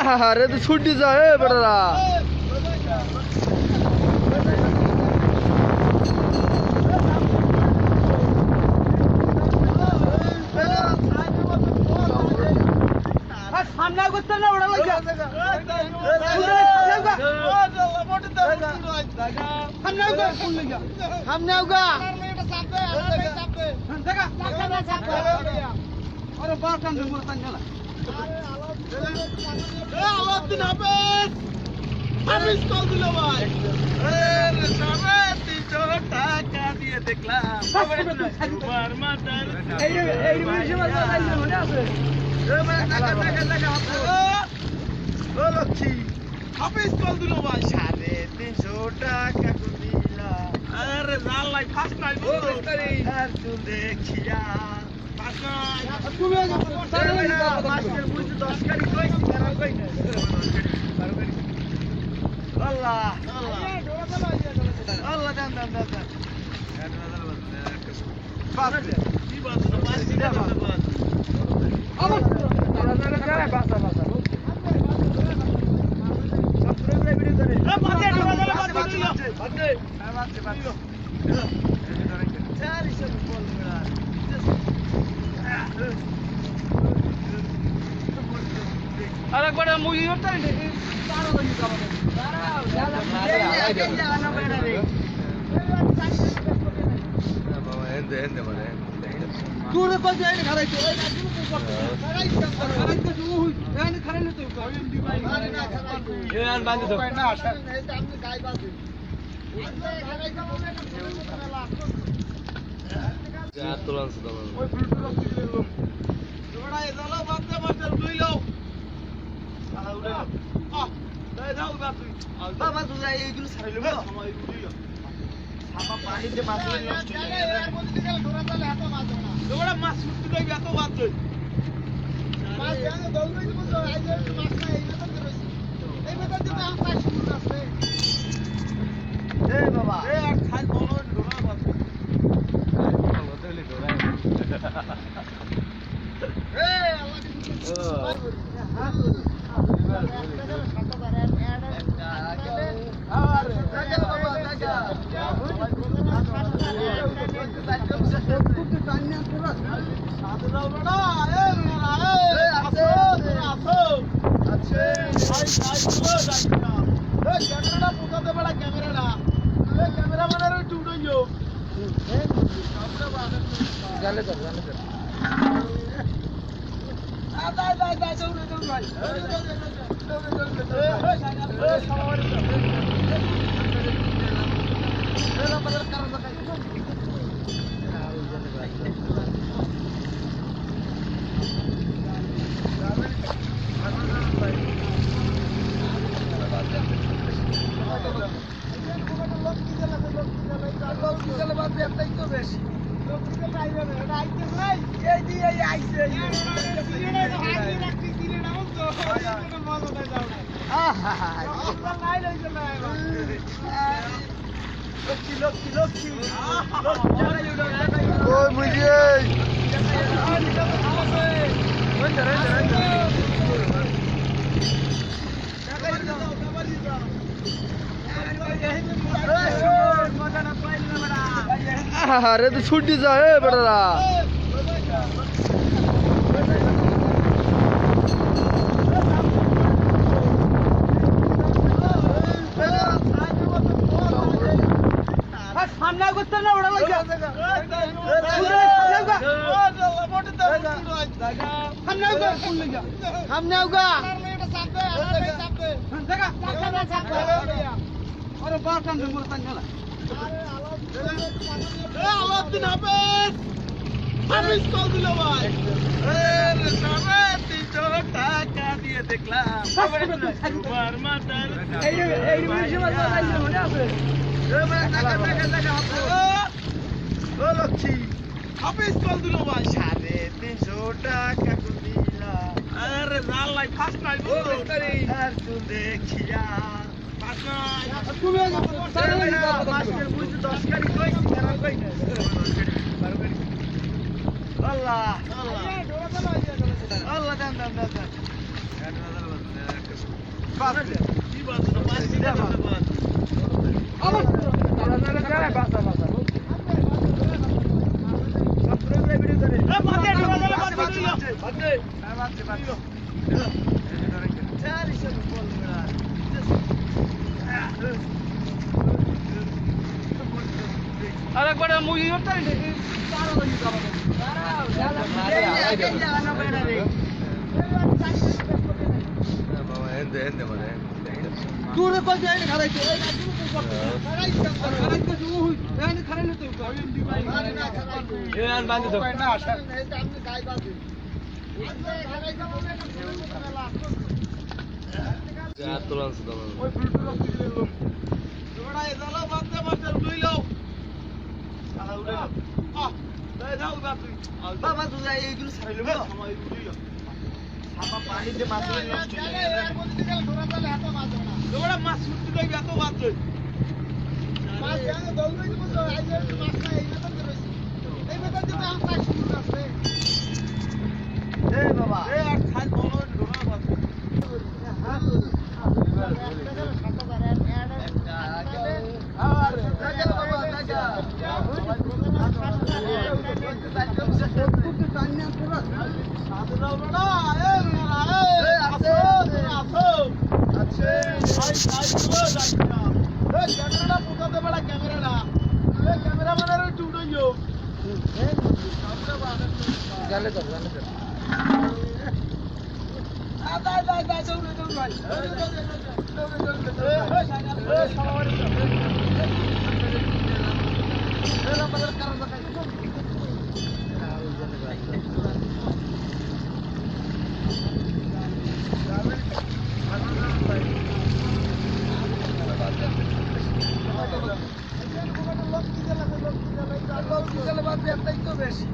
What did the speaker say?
अरे तो छुट्टी जाए बड़ा सामने कुछ ना उड़ा लग जा हमने होगा अरे बात काम से बोलता नहीं Allah din habis. Habis kau dulu boy. Sampai 300 টাকা দিয়ে দেখলাম। Super market. এই মিশে মাল আইছে মনে আছে। টাকা ও Lakshmi. habis kau dulu boy. 350 টাকা দিলা। আরে জাল লাই ফাস্ট নাই বল। আর তুই দেখিয়া তুমি মাস্টার বুঝতে 10 গাড়ি কই করা কই আল্লাহ আল্লাহ দাম বাস কি বাস বাস দিদা বাস আমার যারা বাস সব পুরো ভিডিও করে বাজে চারি সব বল মেরা अरे बड़ा मुझे होता है तारा तो ये काम है तारा बाबा एंदे मारे तू रे को जाए खा रही है खा रही तो ये आन बांध दो ना आशा हमने गाय बांध जा तुरंत से दबा ओए फिल्टर ले लो थोड़ा ये चलो बांधते बांधते लुई लो বাবা তুই এইগুলো ছাড়াইলো সাপা পানি যে মাছ নষ্ট হয়ে যায় এর মধ্যে গেলে ধরা চলে হাতে মাছ না ওরা মাছ ছুটতে গই এত বাদ কই মাছ জানে দৌড়ই দিব তো আই যে মাছ না এই বেতন দিতে আম পাঁচ ফুট আছে এ বাবা এ আর খাই বলো ধরা মাছ বলো তাহলে ধরা এ আরে তো ছুটি যা হে বেটারা সামনে করতে না ওড়া লাগা সামনে আউগা আরে বাস সামনে মোর তাঙ্গালা আলাউদ্দিন হাফেজ হাফিজ কল দিল ভাই আরে সামনে 300 টাকা দিয়ে দেখলাম সুপার মাতার এই মিশে বাজা লাইছে মনে আছে ও লক্ষ্মী হাফিজ কল দিল ভাই 350 টাকা দিলাম আরে জাল লাই ফাস্ট নাই বল আর তুই দেখিয়া ফাস্ট নাই তুমি মাস্টার বুঝি 10 গাড়ি কইছি কারণ কই না আল্লাহ আল্লাহ দান বাস কি বাস বাস দিদা বাস আমার তারা বাস আরেকবার মুই করতে দূরে কই যাই খারাইতে বাবা তুই এইগুলো ছাড়াইলো আমার পানিতে মাছ নষ্ট হয়ে মাছ ছুটতে যাইবে এত বাদ মাছ দৌড়াই দিব তো মাছ না এই বেতন দিতে আম কাজ শুরু আছে এই বাবা এই আর খাল বলো ঢোকা বাদ বেশি